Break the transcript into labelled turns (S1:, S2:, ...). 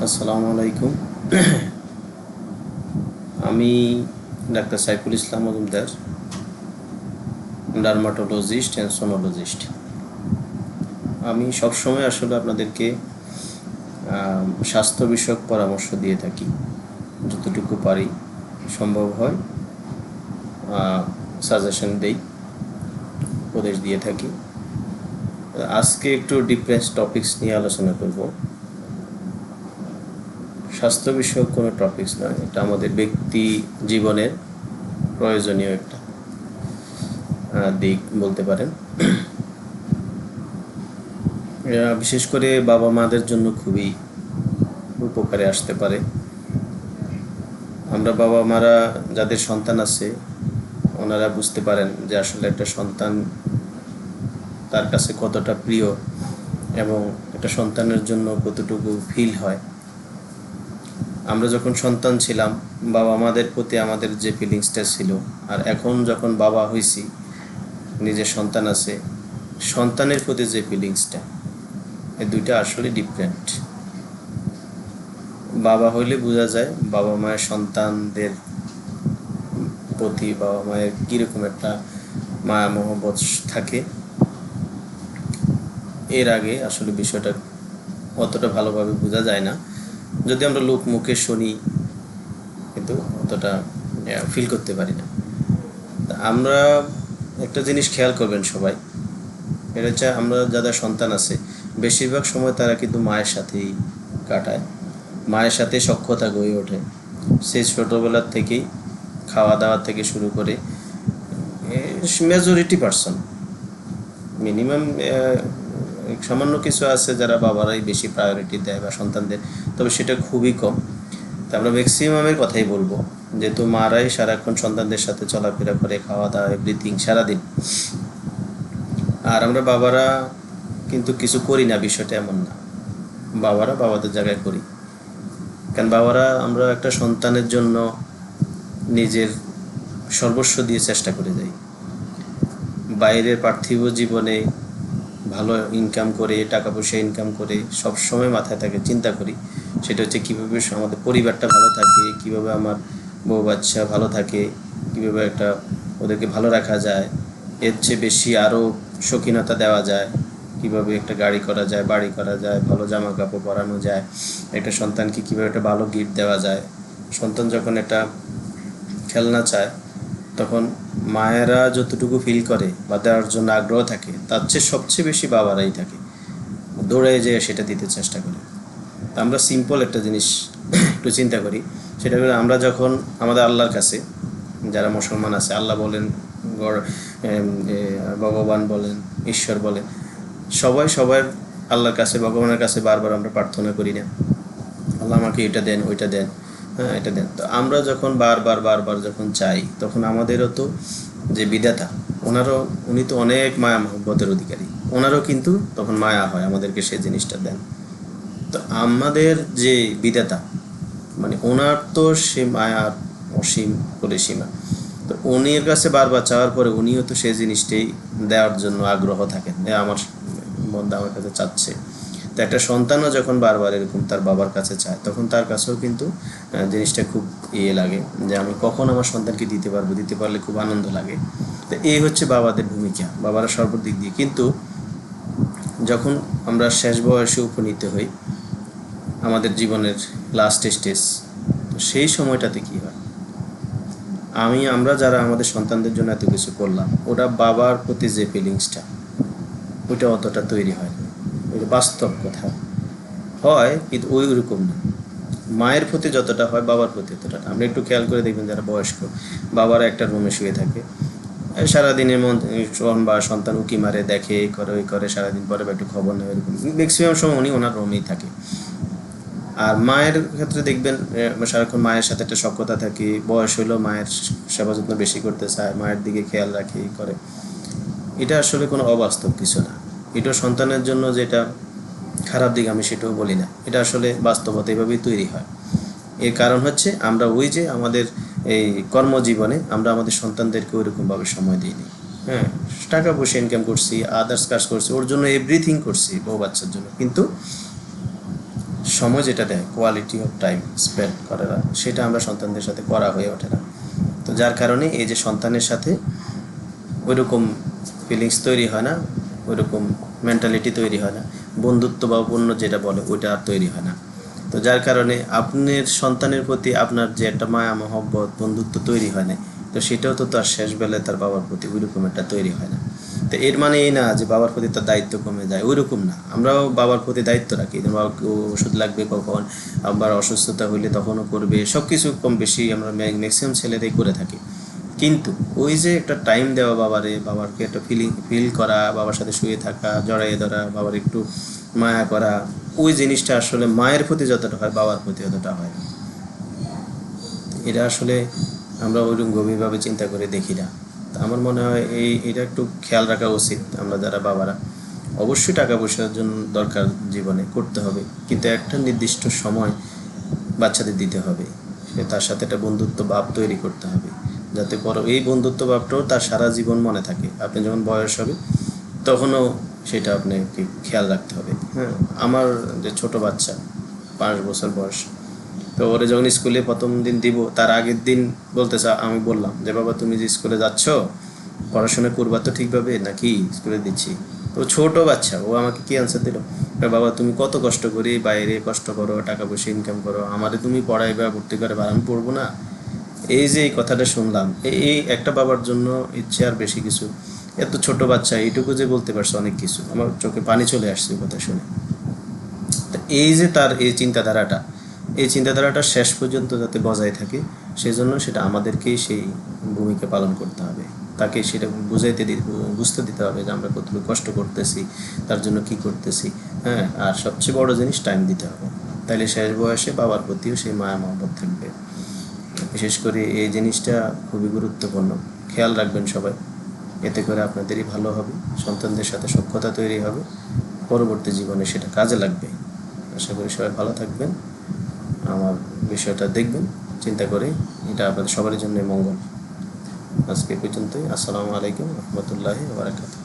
S1: আসসালামু আলাইকুম। আমি doctor Saiful Islam Majumdar, dermatologist and sonologist. আমি সবসময় আসলে আপনাদেরকে স্বাস্থ্য বিষয়ক পরামর্শ দিয়ে থাকি, যতটুকু পারি সম্ভব হয় সাজেশন দেই, উপদেশ দিয়ে থাকি। আজকে একটু ডিফারেন্ট টপিকস নিয়ে আলোচনা করব। স্বাস্থ্য বিষয়ক কোনো টপিকস নয়, এটা আমাদের ব্যক্তি জীবনের প্রয়োজনীয় একটা দিক বলতে পারেন। বিশেষ করে বাবা মাদের জন্য খুবই উপকারে আসতে পারে। আমরা বাবা মারা যাদের সন্তান আছে, ওনারা বুঝতে পারেন যে আসলে একটা সন্তান তার কাছে কতটা প্রিয় এবং একটা সন্তানের জন্য কতটুকু ফিল হয়। আমরা যখন সন্তান ছিলাম, বাবা মাদের প্রতি আমাদের যে ফিলিংসটা ছিল, আর এখন যখন বাবা হয়েছি, নিজের সন্তান আছে, সন্তানের প্রতি যে ফিলিংসটা, এই দুইটা আসলে ডিফারেন্ট। বাবা হইলে বোঝা যায় বাবা মায়ের সন্তানদের প্রতি বাবা মায়ের কীরকম একটা মায়া মহব্বত থাকে। এর আগে আসলে বিষয়টা অতটা ভালোভাবে বোঝা যায় না, যদি আমরা লোক মুখে শুনি, কিন্তু অতটা ফিল করতে পারি না। আমরা একটা জিনিস খেয়াল করবেন সবাই, এটা হচ্ছে আমরা যাদের সন্তান আছে বেশিরভাগ সময় তারা কিন্তু মায়ের সাথেই কাটায়, মায়ের সাথে সখ্যতা গড়ে ওঠে। সেই ছোটোবেলার থেকেই খাওয়া দাওয়া থেকে শুরু করে মেজরিটি পার্সন, মিনিমাম সামান্য কিছু আছে যারা বাবারাই বেশি প্রায়োরিটি দেয় বা সন্তানদের, তবে সেটা খুবই কম। তা আমরা ম্যাক্সিমামের কথাই বলবো, যেহেতু মারাই সারাক্ষণ সন্তানদের সাথে চলাফেরা করে, খাওয়া দাওয়া এভরিথিং সারাদিন। আর আমরা বাবারা কিন্তু কিছু করি না, বিষয়টা এমন না। বাবারা বাবাদের জায়গায় করি, কারণ বাবারা আমরা একটা সন্তানের জন্য নিজের সর্বস্ব দিয়ে চেষ্টা করে যাই। বাইরের পার্থিব জীবনে ভালো ইনকাম করে, টাকা পয়সা ইনকাম করে সব সময় মাথায় থাকে, চিন্তা করি সেটা হচ্ছে কীভাবে আমাদের পরিবারটা ভালো থাকে, কীভাবে আমার বউ বাচ্চা ভালো থাকে, কীভাবে একটা ওদেরকে ভালো রাখা যায়, এর চেয়ে বেশি আরও শৌখিনতা দেওয়া যায়, কীভাবে একটা গাড়ি করা যায়, বাড়ি করা যায়, ভালো জামা কাপড় পরানো যায়, একটা সন্তানকে কীভাবে একটা ভালো গিফট দেওয়া যায়। সন্তান যখন একটা খেলনা চায়, তখন মায়েরা যতটুকু ফিল করে বা দেওয়ার জন্য আগ্রহ থাকে, তার চেয়ে সবচেয়ে বেশি বাবারাই থাকে, দৌড়ে যেয়ে সেটা দিতে চেষ্টা করে। তা আমরা সিম্পল একটা জিনিস একটু চিন্তা করি, সেটা হলো আমরা যখন আমাদের আল্লাহর কাছে, যারা মুসলমান আছে, আল্লাহ বলেন, ভগবান বলেন, ঈশ্বর বলেন, সবাই সবার আল্লাহর কাছে, ভগবানের কাছে বারবার আমরা প্রার্থনা করি না, আল্লাহ আমাকে এটা দেন, ওইটা দেন, হ্যাঁ এটা দেন। তো আমরা যখন বারবার যখন চাই, তখন আমাদেরও তো যে বিধাতা, উনি তো অনেক মায়া মহব্বতের অধিকারী, ওনারও কিন্তু তখন মায়া হয় আমাদেরকে সেই জিনিসটা দেন। তো আমাদের যে বিধাতা, মানে ওনার তো সে মায়ার অসীম পরিসীমা। তো উনির কাছে বারবার চাওয়ার পরে উনিও তো সেই জিনিসটাই দেওয়ার জন্য আগ্রহ থাকেন, আমার বন্ধু আমার কাছে চাচ্ছে। তো একটা সন্তানও যখন বারবার এরকম তার বাবার কাছে চায়, তখন তার কাছেও কিন্তু জিনিসটা খুব লাগে যে আমি কখন আমার সন্তানকে দিতে পারবো, দিতে পারলে খুব আনন্দ লাগে। তো এই হচ্ছে বাবাদের ভূমিকা, বাবারা সর্বদিক দিয়ে। কিন্তু যখন আমরা শেষ বয়সে উপনীত হই, আমাদের জীবনের লাস্ট স্টেজ, তো সেই সময়টাতে কী হয়, আমরা যারা আমাদের সন্তানদের জন্য এত কিছু করলাম, ওটা বাবার প্রতি যে ফিলিংসটা, ওইটা অতটা তৈরি হয় না। ওইটা বাস্তব কথা হয়, কিন্তু ওইরকম না। মায়ের প্রতি যতটা হয় বাবার প্রতি অতটা না। আপনি একটু খেয়াল করে দেখবেন, যারা বয়স্ক বাবারা একটা রুমে শুয়ে থাকে, সারাদিনের বা সন্তান উকি মারে, দেখে, এই করে, ওই করে, সারাদিন পরে একটু খবর নেয়, এরকম ম্যাক্সিমাম সময় উনি ওনার রুমেই থাকে। আর মায়ের ক্ষেত্রে দেখবেন সারাক্ষণ মায়ের সাথে একটা সখ্যতা থাকে, বয়স হলেও মায়ের সেবা যত্ন বেশি করতে চায়, মায়ের দিকে খেয়াল রাখে, করে। এটা আসলে কোনো অবাস্তব কিছু না। এটা সন্তানের জন্য যেটা খারাপ দিক আমি সেটাও বলি না, এটা আসলে বাস্তবতা এভাবেই তৈরি হয়। এর কারণ হচ্ছে আমরা ওই যে আমাদের এই কর্মজীবনে আমরা আমাদের সন্তানদেরকে ওইরকমভাবে সময় দিইনি। হ্যাঁ, টাকা পয়সা ইনকাম করছি, আদার্স কাজ করছি, ওর জন্য এভরিথিং করছি, বউ বাচ্চার জন্য, কিন্তু সময় যেটা দেয়, কোয়ালিটি অফ টাইম স্পেন্ড করা, সেটা আমরা সন্তানদের সাথে করা হয়ে ওঠে না। তো যার কারণে এই যে সন্তানের সাথে ওইরকম ফিলিংস তৈরি হয় না, ওইরকম মেন্টালিটি তৈরি হয় না, বন্ধুত্ব বা অন্য যেটা বলে ওইটা আর তৈরি হয় না। তো যার কারণে আপনার সন্তানের প্রতি আপনার যে একটা মায়া মহব্বত বন্ধুত্ব তৈরি হয় না, তো সেটাও তো তার শেষ বেলায় তার বাবার প্রতি ওইরকম একটা তৈরি হয় না। তো এর মানে এই না যে বাবার প্রতি তার দায়িত্ব কমে যায়, ওইরকম না। আমরাও বাবার প্রতি দায়িত্ব রাখি, বাবাকে ওষুধ লাগবে কখন, আবার অসুস্থতা হইলে তখনও করবে, সব কিছু কম বেশি আমরা ম্যাক্সিমাম ছেলেরাই করে থাকি। কিন্তু ওই যে একটা টাইম দেওয়া বাবাকে একটা ফিল করা, বাবার সাথে শুয়ে থাকা, জড়াইয়ে ধরা, বাবার একটু মায়া করা, ওই জিনিসটা আসলে মায়ের প্রতি যতটা হয় বাবার প্রতি অতটা হয় না। এটা আসলে আমরা ওইরকম গভীরভাবে চিন্তা করে দেখি না। তা আমার মনে হয় এটা একটু খেয়াল রাখা উচিত। আমরা যারা বাবারা, অবশ্যই টাকা পয়সার জন্য দরকার, জীবনে করতে হবে, কিন্তু একটা নির্দিষ্ট সময় বাচ্চাদের দিতে হবে। তার সাথে একটা বন্ধুত্ব ভাব তৈরি করতে হবে, যাতে পরে এই বন্ধুত্ব ভাবটাও তার সারা জীবন মনে থাকে। আপনি যখন বয়স হবে তখনও সেটা আপনাকে খেয়াল রাখতে হবে। হ্যাঁ, আমার যে ছোট বাচ্চা 5 বছর বয়স, তো ওরে যখন স্কুলে প্রথম দিন দিব, তার আগের দিন বলতেছে, আমি বললাম যে বাবা তুমি যে স্কুলে যাচ্ছ পড়াশোনা করবা তো ঠিকভাবে নাকি, স্কুলে দিচ্ছি। তো ছোট বাচ্চা, ও আমাকে কি অ্যান্সার দিল, বাবা তুমি কত কষ্ট করি বাইরে কষ্ট করো, টাকা পয়সা ইনকাম করো, আমারে তুমি পড়াইবা ভর্তি করে, আমি পড়বো না? এই যে এই কথাটা শুনলাম, এই একটা বাবার জন্য ইচ্ছে আর বেশি কিছু। এত ছোট বাচ্চা এইটুকু যে বলতে পারছে অনেক কিছু, আমার চোখে পানি চলে আসছে কথা শুনে। তো এই যে তার এই চিন্তাধারাটা শেষ পর্যন্ত যাতে বজায় থাকে, সেজন্য সেটা আমাদেরকেই সেই ভূমিকা পালন করতে হবে। তাকে সেটা বুঝতে দিতে হবে যে আমরা কতটুকু কষ্ট করতেছি, তার জন্য কি করতেছি। হ্যাঁ, আর সবচেয়ে বড় জিনিস টাইম দিতে হবে। তাইলে শেষ বয়সে বাবার প্রতিও সেই মায়া মহব্বত থাকবে। বিশেষ করে এই জিনিসটা খুবই গুরুত্বপূর্ণ, খেয়াল রাখবেন সবাই। এতে করে আপনাদেরই ভালো হবে, সন্তানদের সাথে সখ্যতা তৈরি হবে, পরবর্তী জীবনে সেটা কাজে লাগবে। আশা করি সবাই ভালো থাকবেন, আমার বিষয়টা দেখবেন চিন্তা করে, এটা আপনাদের সবার জন্য মঙ্গল। আজকে পর্যন্তই। আসসালামু আলাইকুম রহমতুল্লাহি ওয়া বারাকাতুহু।